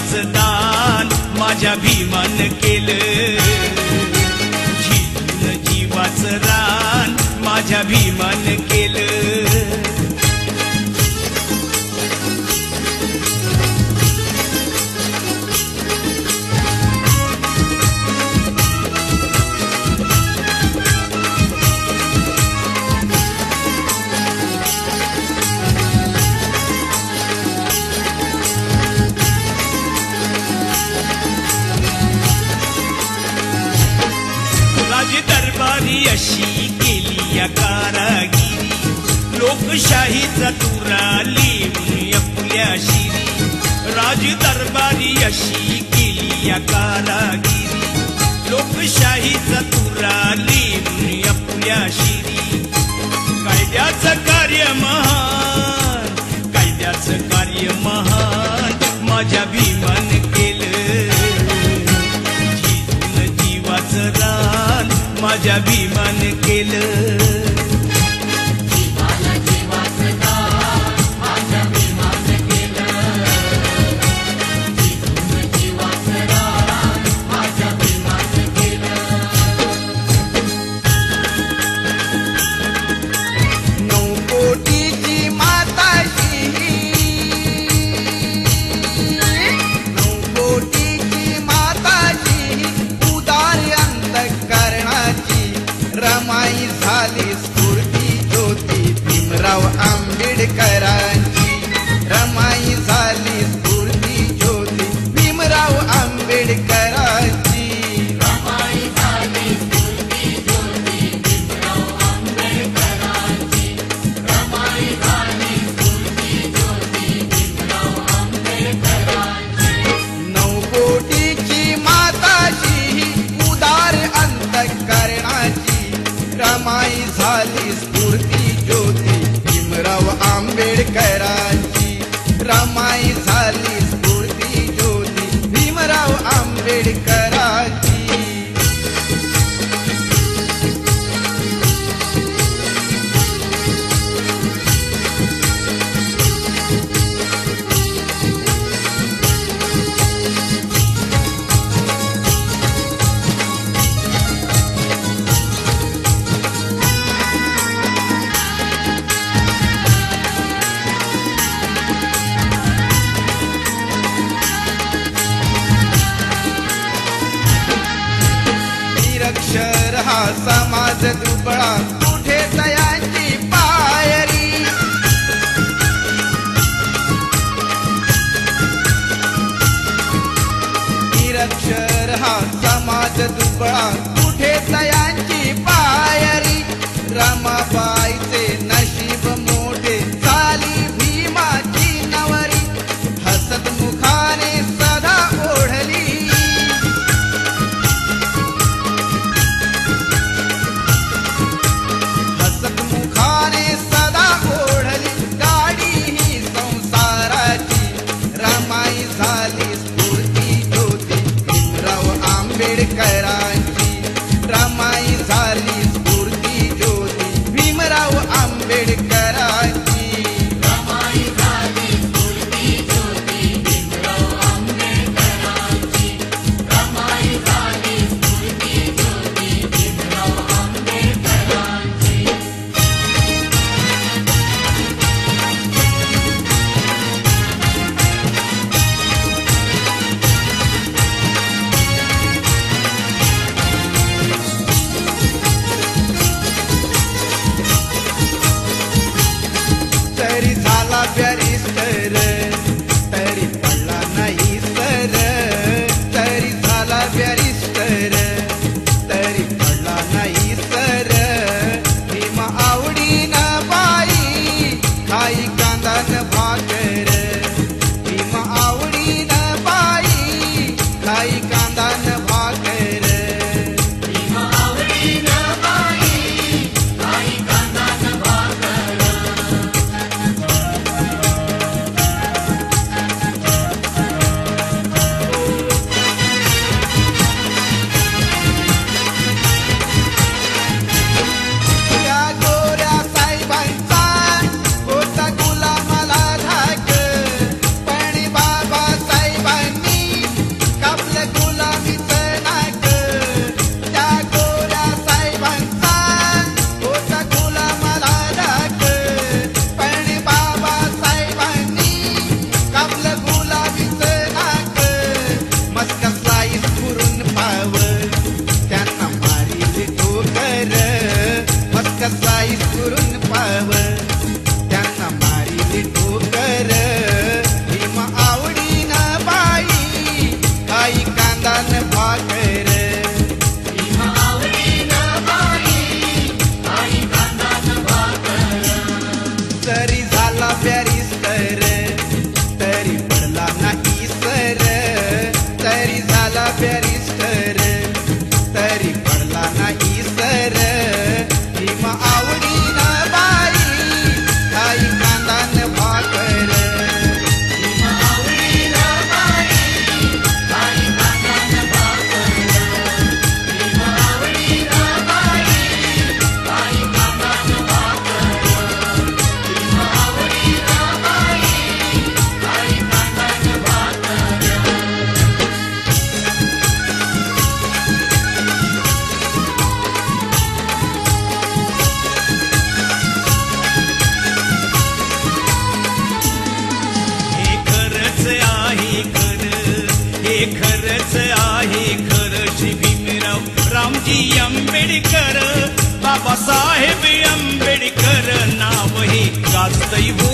जीवाचं दान माझ्या भीमान केलं, झिजून जीवाचं रान माझ्या भीमान केलं. दरबारी अशी केली या कारागिरी, लोकशाहीचा तुरा लिहून आपल्या शिरी. राज दरबारी अशी केली या कारागिरी, लोकशाहीचा तुरा लिहून आपल्या शिरी. कायद्याचं कार्य महान, कायद्याचं कार्य महान माझ्या भीमान केलं, झिजून जीवाचं रान माझ्या भीमान केलं. रमाई झाली स्फूर्ती ज्योती भीमराव आंबेडकरांची, रमाई झाली स्फूर्ती ज्योती भीमराव आंबेडकरांची, रमाई झाली स्फूर्ती ज्योती भीमराव आंबेडकरांची, रमाई झाली स्फूर्ती ज्योती भीमराव आंबेडकरांची. नवकोटीची माताची उदार अंतःकरणाची, रमाई झाली स्फूर्ती ज्योती भीमराव आंबेडकरांची, रमाई झाली स्फूर्ती ज्योती भीमराव आंबेडकरांची. निरक्षर हा समाज दुबळा कुठे तयांची पायरी, निरक्षर हा समाज दुबळा कुठे तयांची पायरी. रमाबाईचे नशीब मोठे झाली भीमाची नवरी, हसत मुखाने सदा ओढली, मुखाने सदा ओढली गाडी ही संसाराची. रमाई झाली स्फूर्ती ज्योती भीमराव आंबेडकरांची, रमाई झाली स्फूर्ती ज्योती भीमराव आंबेडकरांची, रमाई झाली स्फूर्ती ज्योती भीमराव आंबेडकरांची, रमाई झाली स्फूर्ती ज्योती भीमराव आंबेडकरांची. खरंच आहे खरं श्री भीमराव रामजी आंबेडकर बाबासाहेब आंबेडकर नाव हे गाजतंय हो